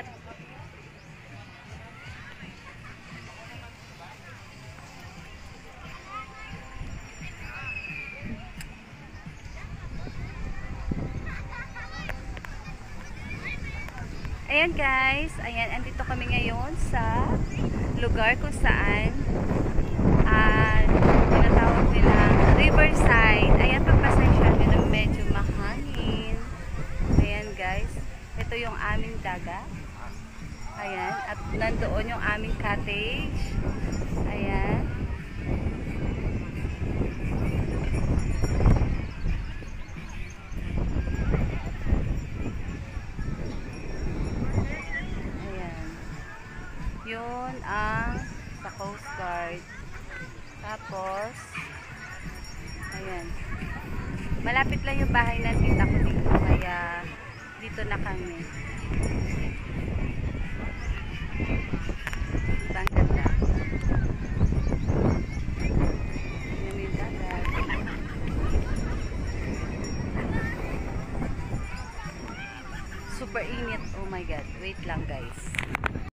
init. Ayan guys, ayan, andito kami ngayon sa lugar kung saan tinatawag nilang Riverside. Ayan, pagpasensya nyo na medyo mahangin. Ayan guys, ito yung aming dagat. Ayan, at nandoon yung aming cottage. Ayan. Yun ang sa Coast Guard. Tapos ayan, malapit lang yung bahay ng tita ko dito, kaya dito na kami. Ang ganda. Tingnan mo yung dagat. Super init. Oh my god, wait lang guys.